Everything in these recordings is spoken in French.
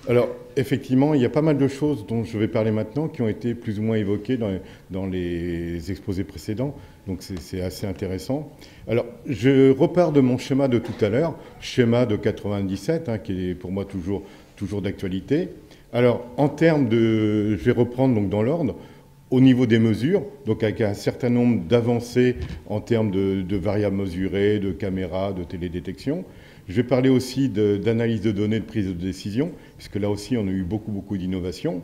Alors, effectivement, il y a pas mal de choses dont je vais parler maintenant qui ont été plus ou moins évoquées dans les exposés précédents. Donc, c'est assez intéressant. Alors, je repars de mon schéma de tout à l'heure, schéma de 97, hein, qui est pour moi toujours d'actualité. Alors, en termes de... Je vais reprendre donc dans l'ordre. Au niveau des mesures, donc avec un certain nombre d'avancées en termes de variables mesurées, de caméras, de télédétection. Je vais parler aussi d'analyse de données de prise de décision, puisque là aussi on a eu beaucoup d'innovations.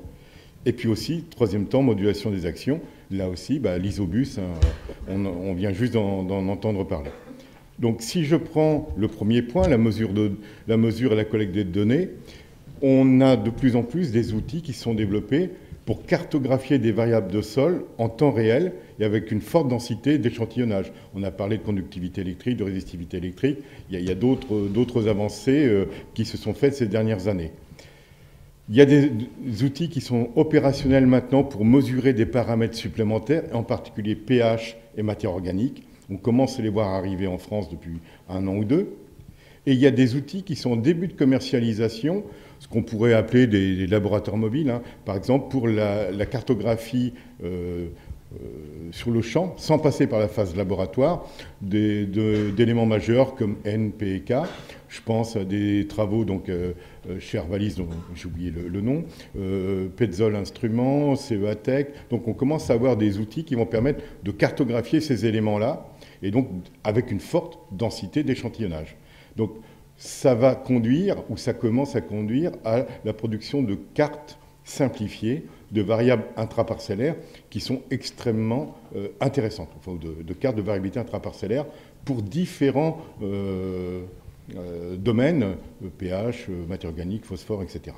Et puis aussi, troisième temps, modulation des actions. Là aussi, l'isobus, hein, on vient juste d'en entendre parler. Donc si je prends le premier point, la mesure et la collecte des données, on a de plus en plus des outils qui sont développés pour cartographier des variables de sol en temps réel et avec une forte densité d'échantillonnage. On a parlé de conductivité électrique, de résistivité électrique. Il y a d'autres avancées qui se sont faites ces dernières années. Il y a des outils qui sont opérationnels maintenant pour mesurer des paramètres supplémentaires, en particulier pH et matière organique. On commence à les voir arriver en France depuis 1 an ou 2. Et il y a des outils qui sont en début de commercialisation, ce qu'on pourrait appeler des laboratoires mobiles, hein. Par exemple pour la cartographie sur le champ, sans passer par la phase laboratoire, d'éléments majeurs comme N, P et K. Je pense à des travaux donc, chez Arvalis, dont j'ai oublié le nom, Petzol Instruments, CEATech. Donc on commence à avoir des outils qui vont permettre de cartographier ces éléments-là, et donc avec une forte densité d'échantillonnage. Donc ça va conduire, ou ça commence à conduire, à la production de cartes simplifiées de variables intraparcellaires qui sont extrêmement intéressantes, enfin, de cartes de variabilité intraparcellaire pour différents domaines, pH, matière organique, phosphore, etc.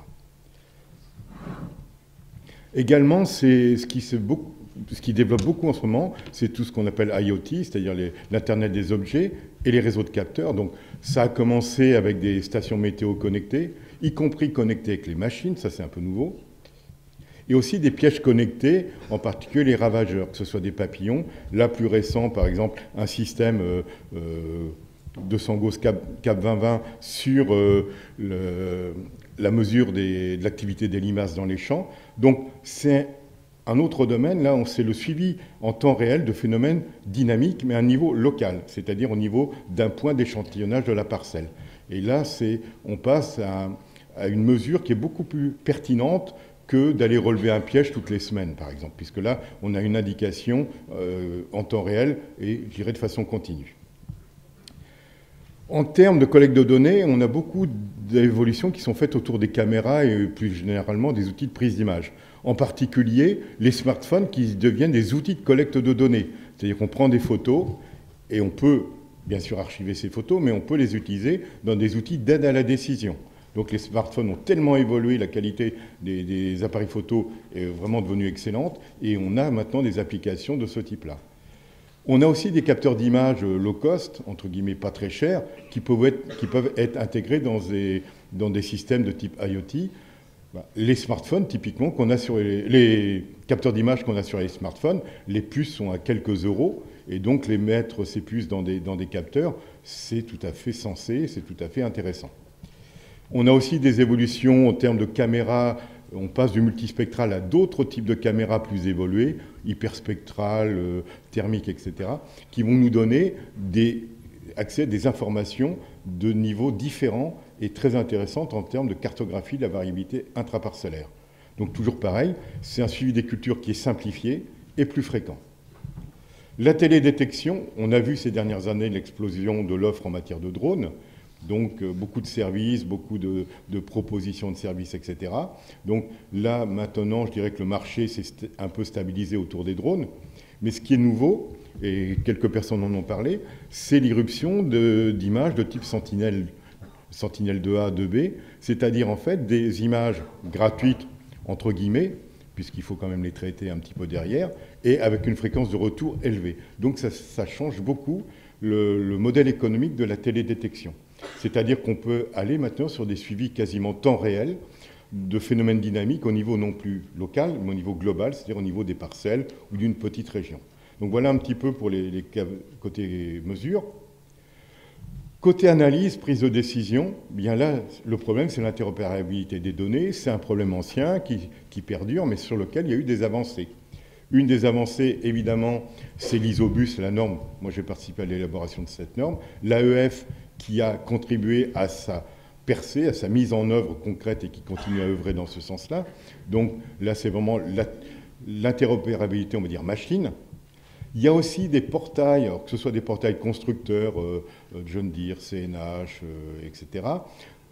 Également, ce qui développe beaucoup en ce moment, c'est tout ce qu'on appelle IoT, c'est-à-dire l'Internet des objets et les réseaux de capteurs. Donc ça a commencé avec des stations météo connectées, y compris connectées avec les machines, ça c'est un peu nouveau. Et aussi des pièges connectés, en particulier les ravageurs, que ce soit des papillons. Là, plus récent, par exemple, un système de Sangos Cap 2020 sur la mesure de l'activité des limaces dans les champs. Donc, c'est un autre domaine. Là, c'est le suivi en temps réel de phénomènes dynamiques, mais à un niveau local, c'est-à-dire au niveau d'un point d'échantillonnage de la parcelle. Et là, on passe à une mesure qui est beaucoup plus pertinente que d'aller relever un piège toutes les semaines, par exemple, puisque là, on a une indication en temps réel et, je dirais, de façon continue. En termes de collecte de données, on a beaucoup d'évolutions qui sont faites autour des caméras et plus généralement des outils de prise d'image. En particulier, les smartphones qui deviennent des outils de collecte de données. C'est-à-dire qu'on prend des photos et on peut, bien sûr, archiver ces photos, mais on peut les utiliser dans des outils d'aide à la décision. Donc les smartphones ont tellement évolué, la qualité des appareils photo est vraiment devenue excellente, et on a maintenant des applications de ce type-là. On a aussi des capteurs d'images low cost, entre guillemets pas très chers, qui peuvent être intégrés dans des systèmes de type IoT. Les smartphones, typiquement, qu'on a sur les capteurs d'images qu'on a sur les smartphones, les puces sont à quelques euros, et donc les mettre ces puces dans des capteurs, c'est tout à fait sensé, c'est tout à fait intéressant. On a aussi des évolutions en termes de caméras. On passe du multispectral à d'autres types de caméras plus évoluées, hyperspectrales, thermiques, etc., qui vont nous donner accès à des informations de niveaux différents et très intéressantes en termes de cartographie de la variabilité intraparcellaire. Donc toujours pareil, c'est un suivi des cultures qui est simplifié et plus fréquent. La télédétection, on a vu ces dernières années l'explosion de l'offre en matière de drones. Donc beaucoup de services, beaucoup de propositions de services, etc. Donc là, maintenant, je dirais que le marché s'est un peu stabilisé autour des drones. Mais ce qui est nouveau, et quelques personnes en ont parlé, c'est l'irruption d'images de type Sentinelle 2A, 2B, c'est-à-dire en fait des images gratuites, entre guillemets, puisqu'il faut quand même les traiter un petit peu derrière, et avec une fréquence de retour élevée. Donc ça change beaucoup le modèle économique de la télédétection. C'est-à-dire qu'on peut aller maintenant sur des suivis quasiment temps réel de phénomènes dynamiques au niveau non plus local, mais au niveau global, c'est-à-dire au niveau des parcelles ou d'une petite région. Donc voilà un petit peu pour les côtés mesures. Côté analyse, prise de décision, bien là, le problème, c'est l'interopérabilité des données. C'est un problème ancien qui perdure, mais sur lequel il y a eu des avancées. Une des avancées, évidemment, c'est l'ISOBUS, la norme. Moi, j'ai participé à l'élaboration de cette norme. L'AEF, qui a contribué à sa percée, à sa mise en œuvre concrète et qui continue à œuvrer dans ce sens-là. Donc là, c'est vraiment l'interopérabilité, on va dire, machine. Il y a aussi des portails, que ce soit des portails constructeurs, John Deere, CNH, etc.,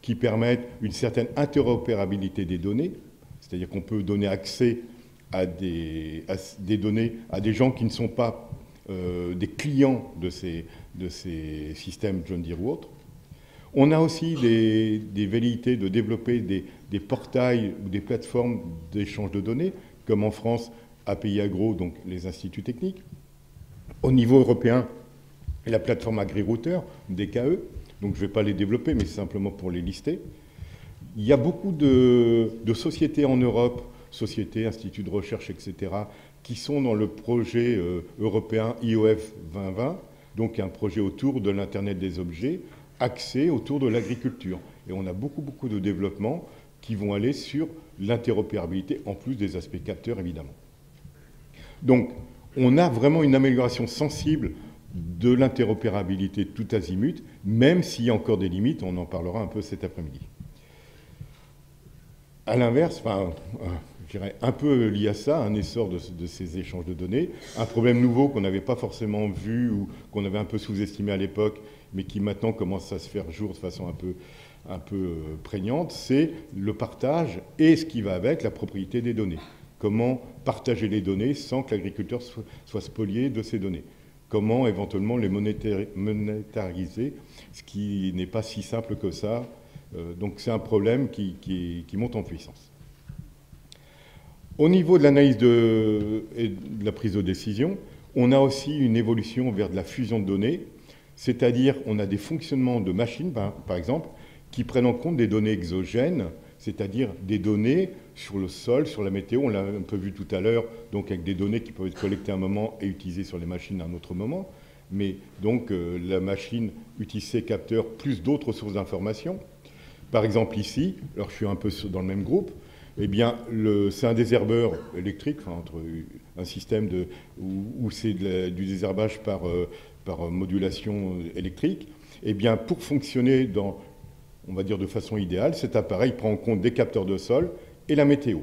qui permettent une certaine interopérabilité des données, c'est-à-dire qu'on peut donner accès à des données à des gens qui ne sont pas des clients de ces systèmes John Deere ou autres. On a aussi des velléités de développer des portails ou des plateformes d'échange de données, comme en France, API Agro, donc les instituts techniques. Au niveau européen, la plateforme AgriRouter, DKE, donc je ne vais pas les développer, mais c'est simplement pour les lister. Il y a beaucoup de sociétés en Europe, sociétés, instituts de recherche, etc., qui sont dans le projet européen IOF 2020, donc un projet autour de l'Internet des objets, axé autour de l'agriculture. Et on a beaucoup de développements qui vont aller sur l'interopérabilité, en plus des aspects capteurs, évidemment. Donc, on a vraiment une amélioration sensible de l'interopérabilité tout azimut, même s'il y a encore des limites, on en parlera un peu cet après-midi. À l'inverse, je dirais un peu lié à ça, un essor de ces échanges de données, un problème nouveau qu'on n'avait pas forcément vu ou qu'on avait un peu sous-estimé à l'époque, mais qui maintenant commence à se faire jour de façon un peu prégnante, c'est le partage et ce qui va avec, la propriété des données. Comment partager les données sans que l'agriculteur soit spolié de ces données. Comment éventuellement les monétariser, ce qui n'est pas si simple que ça. Donc c'est un problème qui monte en puissance. Au niveau de l'analyse et de la prise de décision, on a aussi une évolution vers de la fusion de données, c'est-à-dire on a des fonctionnements de machines, par exemple, qui prennent en compte des données exogènes, c'est-à-dire des données sur le sol, sur la météo, on l'a un peu vu tout à l'heure, donc avec des données qui peuvent être collectées à un moment et utilisées sur les machines à un autre moment. Mais donc la machine utilise ses capteurs plus d'autres sources d'informations. Par exemple ici, alors je suis un peu dans le même groupe, eh bien c'est un désherbeur électrique, entre un système où c'est du désherbage par modulation électrique. Eh bien pour fonctionner on va dire de façon idéale, cet appareil prend en compte des capteurs de sol et la météo.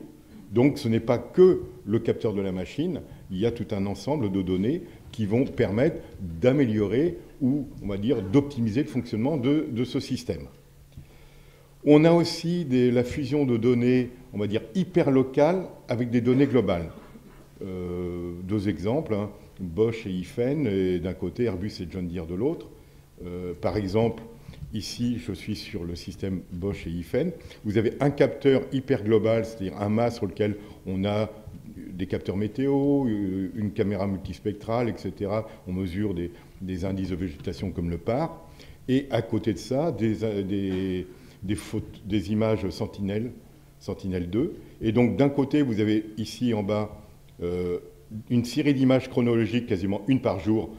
Donc ce n'est pas que le capteur de la machine, il y a tout un ensemble de données qui vont permettre d'améliorer ou, on va dire, d'optimiser le fonctionnement de ce système. On a aussi la fusion de données, on va dire, hyper locales avec des données globales. Deux exemples, Bosch et IFEN d'un côté, Airbus et John Deere de l'autre. Par exemple, ici, je suis sur le système Bosch et IFEN. Vous avez un capteur hyper global, c'est-à-dire un mât sur lequel on a des capteurs météo, une caméra multispectrale, etc. On mesure des indices de végétation comme le PAR. Et à côté de ça, des images Sentinelle 2. Et donc d'un côté, vous avez ici en bas une série d'images chronologiques, quasiment une par jour,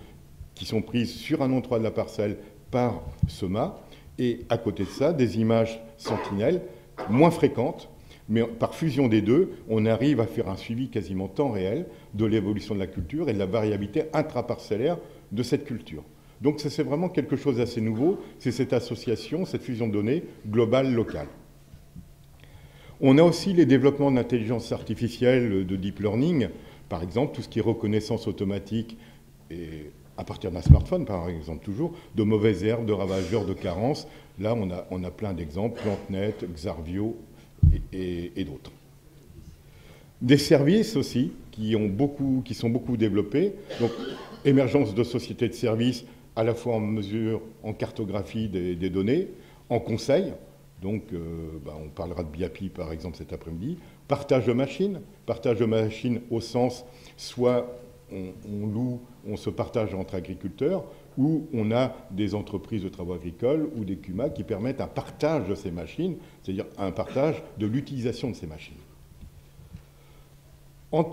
qui sont prises sur un endroit de la parcelle par ce mât, et à côté de ça, des images Sentinelle moins fréquentes, mais par fusion des deux, on arrive à faire un suivi quasiment temps réel de l'évolution de la culture et de la variabilité intraparcellaire de cette culture. Donc ça, c'est vraiment quelque chose d'assez nouveau, c'est cette association, cette fusion de données globale-locale. On a aussi les développements d'intelligence artificielle, de deep learning, par exemple, tout ce qui est reconnaissance automatique, et à partir d'un smartphone, par exemple, toujours, de mauvaises herbes, de ravageurs, de carences. Là, on a plein d'exemples, PlanteNet, Xarvio et d'autres. Des services aussi qui sont beaucoup développés. Donc, émergence de sociétés de services, à la fois en cartographie des données, en conseil. Donc, on parlera de BIAPI, par exemple, cet après-midi. Partage de machines au sens, soit on loue, on se partage entre agriculteurs, ou on a des entreprises de travaux agricoles ou des CUMA qui permettent un partage de ces machines, c'est-à-dire un partage de l'utilisation de ces machines. En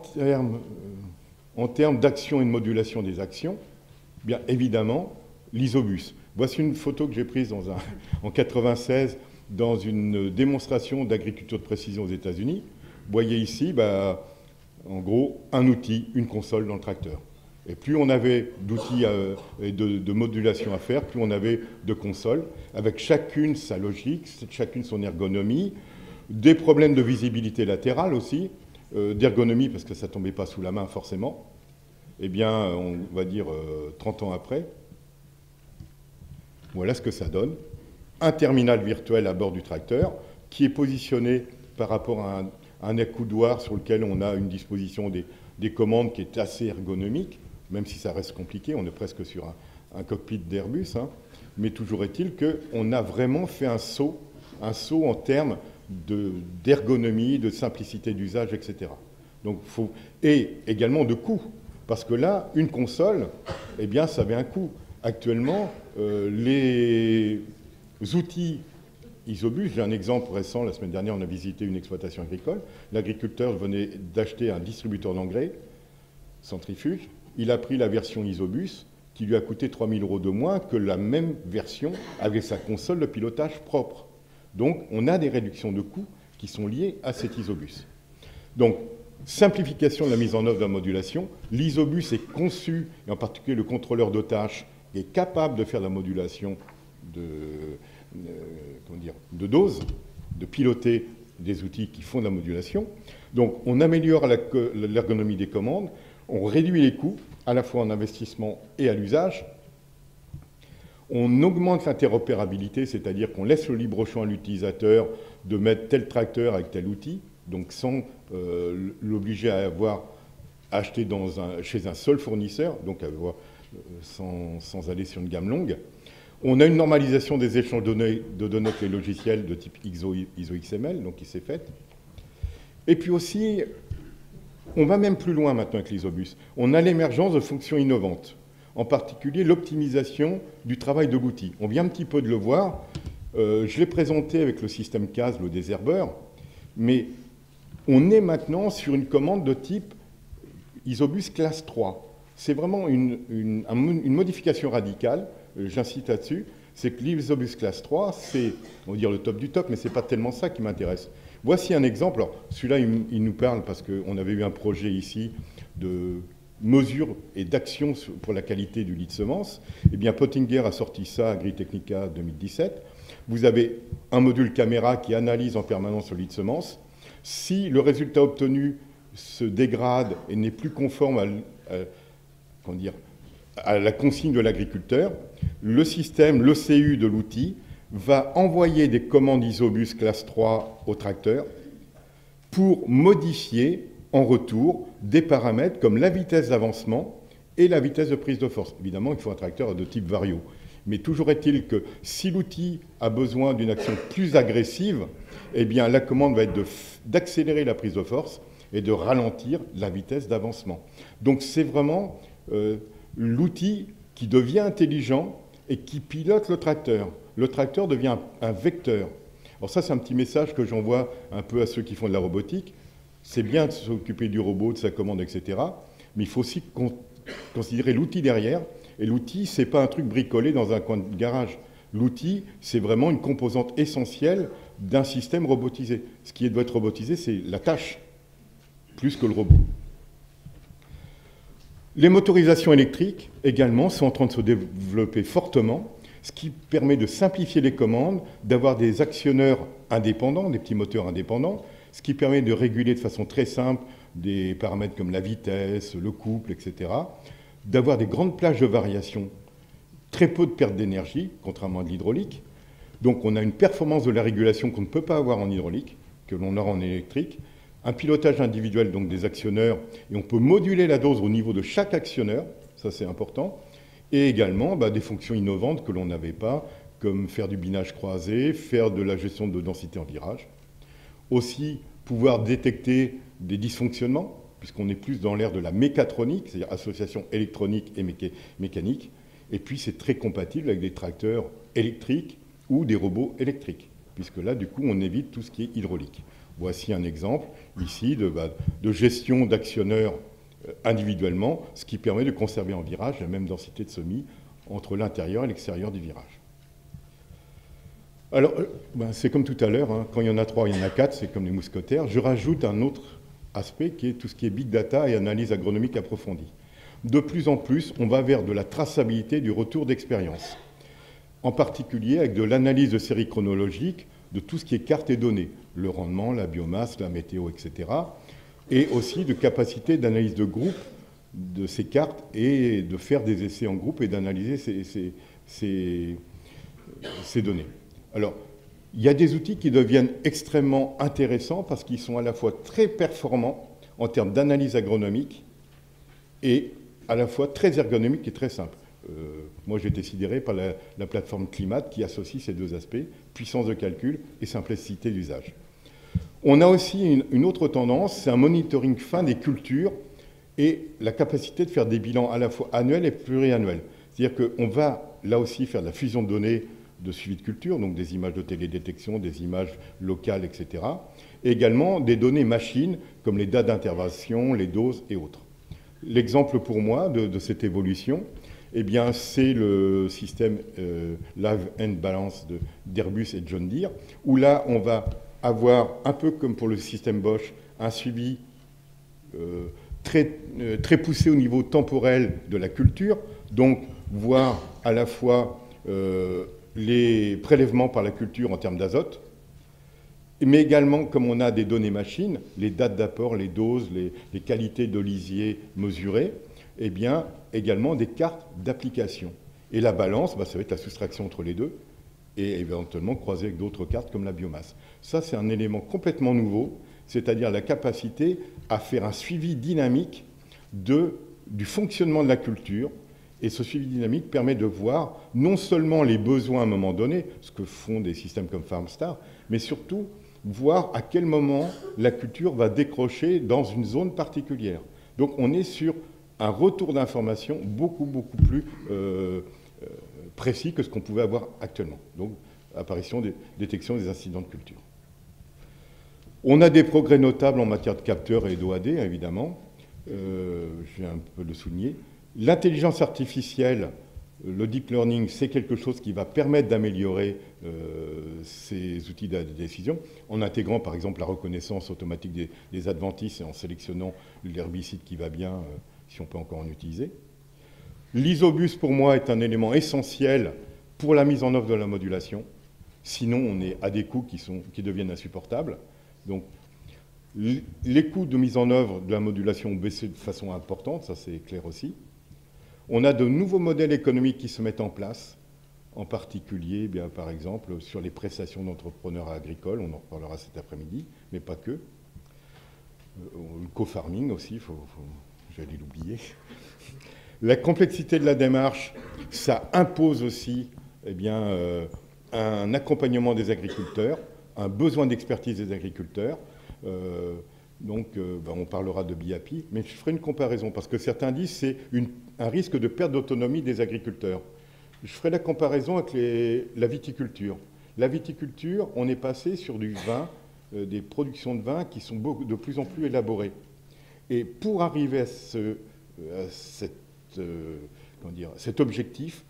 termes d'action et de modulation des actions, bien évidemment, l'ISOBUS. Voici une photo que j'ai prise en 96 dans une démonstration d'agriculture de précision aux États-Unis. Vous voyez ici, en gros, un outil, une console dans le tracteur. Et plus on avait d'outils et de modulation à faire, plus on avait de consoles, avec chacune sa logique, chacune son ergonomie, des problèmes de visibilité latérale aussi, d'ergonomie parce que ça ne tombait pas sous la main forcément. Eh bien, on va dire 30 ans après, voilà ce que ça donne. Un terminal virtuel à bord du tracteur qui est positionné par rapport à un accoudoir sur lequel on a une disposition des commandes qui est assez ergonomique, même si ça reste compliqué, on est presque sur un cockpit d'Airbus, hein. Mais toujours est-il qu'on a vraiment fait un saut en termes d'ergonomie, de simplicité d'usage, etc. Donc, et également de coût, parce que là, une console, eh bien, ça avait un coût. Actuellement, les outils Isobus, j'ai un exemple récent, la semaine dernière, on a visité une exploitation agricole. L'agriculteur venait d'acheter un distributeur d'engrais, centrifuge. Il a pris la version Isobus, qui lui a coûté 3 000 € de moins que la même version avec sa console de pilotage propre. Donc, on a des réductions de coûts qui sont liées à cet Isobus. Donc, simplification de la mise en œuvre de la modulation. L'Isobus est conçu, et en particulier le contrôleur de tâches, est capable de faire la modulation de dose, de piloter des outils qui font de la modulation. Donc, on améliore l'ergonomie des commandes, on réduit les coûts, à la fois en investissement et à l'usage. On augmente l'interopérabilité, c'est-à-dire qu'on laisse le libre choix à l'utilisateur de mettre tel tracteur avec tel outil, donc sans l'obliger à avoir acheté chez un seul fournisseur, donc sans aller sur une gamme longue. On a une normalisation des échanges de données avec les logiciels de type ISO-XML, donc qui s'est faite. Et puis aussi, on va même plus loin maintenant avec l'Isobus. On a l'émergence de fonctions innovantes, en particulier l'optimisation du travail de l'outil. On vient un petit peu de le voir. Je l'ai présenté avec le système CAS, le désherbeur, mais on est maintenant sur une commande de type Isobus classe 3. C'est vraiment une modification radicale, j'insiste là-dessus, c'est que l'Isobus classe 3, c'est, on va dire, le top du top, mais ce n'est pas tellement ça qui m'intéresse. Voici un exemple. Alors, celui-là, il nous parle parce qu'on avait eu un projet ici de mesures et d'actions pour la qualité du lit de semences. Eh bien, Pottinger a sorti ça, Agritechnica 2017. Vous avez un module caméra qui analyse en permanence le lit de semences. Si le résultat obtenu se dégrade et n'est plus conforme à la consigne de l'agriculteur, le système, l'ECU de l'outil, va envoyer des commandes Isobus classe 3 au tracteur pour modifier en retour des paramètres comme la vitesse d'avancement et la vitesse de prise de force. Évidemment, il faut un tracteur de type vario. Mais toujours est-il que si l'outil a besoin d'une action plus agressive, eh bien, la commande va être d'accélérer la prise de force et de ralentir la vitesse d'avancement. Donc, c'est vraiment l'outil qui devient intelligent et qui pilote le tracteur. Le tracteur devient un vecteur. Alors ça, c'est un petit message que j'envoie un peu à ceux qui font de la robotique. C'est bien de s'occuper du robot, de sa commande, etc. Mais il faut aussi considérer l'outil derrière. Et l'outil, ce n'est pas un truc bricolé dans un coin de garage. L'outil, c'est vraiment une composante essentielle d'un système robotisé. Ce qui doit être robotisé, c'est la tâche, plus que le robot. Les motorisations électriques, également, sont en train de se développer fortement, ce qui permet de simplifier les commandes, d'avoir des actionneurs indépendants, des petits moteurs indépendants, ce qui permet de réguler de façon très simple des paramètres comme la vitesse, le couple, etc., d'avoir des grandes plages de variation, très peu de perte d'énergie, contrairement à de l'hydraulique. Donc on a une performance de la régulation qu'on ne peut pas avoir en hydraulique, que l'on aura en électrique, un pilotage individuel donc des actionneurs, et on peut moduler la dose au niveau de chaque actionneur, ça c'est important, et également des fonctions innovantes que l'on n'avait pas, comme faire du binage croisé, faire de la gestion de densité en virage. Aussi, pouvoir détecter des dysfonctionnements, puisqu'on est plus dans l'ère de la mécatronique, c'est-à-dire association électronique et mécanique. Et puis, c'est très compatible avec des tracteurs électriques ou des robots électriques, puisque là, du coup, on évite tout ce qui est hydraulique. Voici un exemple, ici, de gestion d'actionneurs individuellement, ce qui permet de conserver en virage la même densité de semis entre l'intérieur et l'extérieur du virage. Alors, c'est comme tout à l'heure, hein, quand il y en a 3, il y en a 4, c'est comme les mousquetaires. Je rajoute un autre aspect qui est tout ce qui est big data et analyse agronomique approfondie. De plus en plus, on va vers de la traçabilité du retour d'expérience, en particulier avec de l'analyse de séries chronologiques de tout ce qui est cartes et données, le rendement, la biomasse, la météo, etc., et aussi de capacité d'analyse de groupe de ces cartes et de faire des essais en groupe et d'analyser ces données. Alors, il y a des outils qui deviennent extrêmement intéressants parce qu'ils sont à la fois très performants en termes d'analyse agronomique et à la fois très ergonomiques et très simples. Moi, j'ai été sidéré par la plateforme Climat qui associe ces deux aspects, puissance de calcul et simplicité d'usage. On a aussi une autre tendance, c'est un monitoring fin des cultures et la capacité de faire des bilans à la fois annuels et pluriannuels. C'est-à-dire qu'on va là aussi faire de la fusion de données de suivi de culture, donc des images de télédétection, des images locales, etc. Et également des données machines, comme les dates d'intervention, les doses et autres. L'exemple pour moi de cette évolution, eh bien, c'est le système Live End Balance d'Airbus et John Deere, où là, on va avoir, un peu comme pour le système Bosch, un suivi très poussé au niveau temporel de la culture, donc voir à la fois les prélèvements par la culture en termes d'azote, mais également, comme on a des données machines, les dates d'apport, les doses, les qualités de lisier mesurées, eh bien, également des cartes d'application. Et la balance, ça va être la soustraction entre les deux, et éventuellement croiser avec d'autres cartes comme la biomasse. Ça, c'est un élément complètement nouveau, c'est-à-dire la capacité à faire un suivi dynamique du fonctionnement de la culture. Et ce suivi dynamique permet de voir non seulement les besoins à un moment donné, ce que font des systèmes comme FarmStar, mais surtout voir à quel moment la culture va décrocher dans une zone particulière. Donc on est sur un retour d'information beaucoup plus précis que ce qu'on pouvait avoir actuellement. Donc apparition, détection des incidents de culture. On a des progrès notables en matière de capteurs et d'OAD, évidemment. Je viens un peu de le souligner. L'intelligence artificielle, le deep learning, c'est quelque chose qui va permettre d'améliorer ces outils de décision, en intégrant par exemple la reconnaissance automatique des adventices et en sélectionnant l'herbicide qui va bien, si on peut encore en utiliser. L'isobus, pour moi, est un élément essentiel pour la mise en œuvre de la modulation. Sinon, on est à des coûts qui deviennent insupportables. Donc, les coûts de mise en œuvre de la modulation ont baissé de façon importante, ça c'est clair aussi. On a de nouveaux modèles économiques qui se mettent en place, en particulier, eh bien, par exemple, sur les prestations d'entrepreneurs agricoles, on en reparlera cet après-midi, mais pas que. Le co-farming aussi, j'allais l'oublier. La complexité de la démarche, ça impose aussi eh bien, un accompagnement des agriculteurs, un besoin d'expertise des agriculteurs. On parlera de BIAPI, mais je ferai une comparaison, parce que certains disent que c'est un risque de perte d'autonomie des agriculteurs. Je ferai la comparaison avec la viticulture. La viticulture, on est passé sur du vin, des productions de vin qui sont de plus en plus élaborées. Et pour arriver à cet objectif,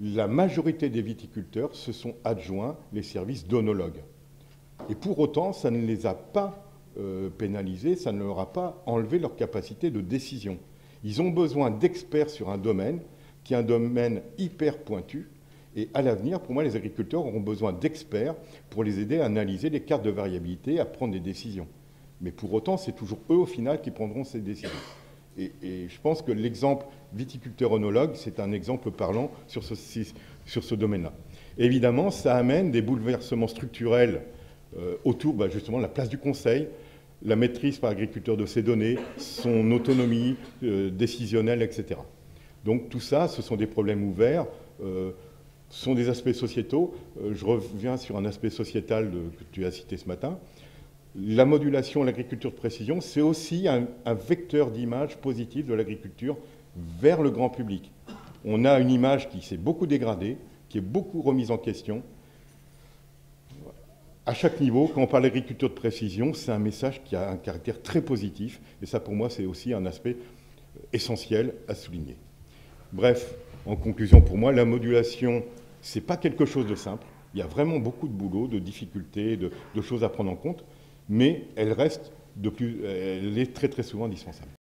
la majorité des viticulteurs se sont adjoints les services d'onologues. Et pour autant, ça ne les a pas pénalisés, ça ne leur a pas enlevé leur capacité de décision. Ils ont besoin d'experts sur un domaine qui est un domaine hyper pointu. Et à l'avenir, pour moi, les agriculteurs auront besoin d'experts pour les aider à analyser les cartes de variabilité, à prendre des décisions. Mais pour autant, c'est toujours eux, au final, qui prendront ces décisions. Et je pense que l'exemple viticulteur-onologue, c'est un exemple parlant sur ce domaine-là. Évidemment, ça amène des bouleversements structurels autour justement de la place du conseil, la maîtrise par l'agriculteur de ses données, son autonomie décisionnelle, etc. Donc tout ça, ce sont des problèmes ouverts, ce sont des aspects sociétaux. Je reviens sur un aspect sociétal que tu as cité ce matin. La modulation, l'agriculture de précision, c'est aussi un vecteur d'image positive de l'agriculture vers le grand public. On a une image qui s'est beaucoup dégradée, qui est beaucoup remise en question. À chaque niveau, quand on parle d'agriculture de précision, c'est un message qui a un caractère très positif. Et ça, pour moi, c'est aussi un aspect essentiel à souligner. Bref, En conclusion, pour moi, la modulation, c'est pas quelque chose de simple. Il y a vraiment beaucoup de boulot, de difficultés, de choses à prendre en compte, mais elle est très très souvent indispensable.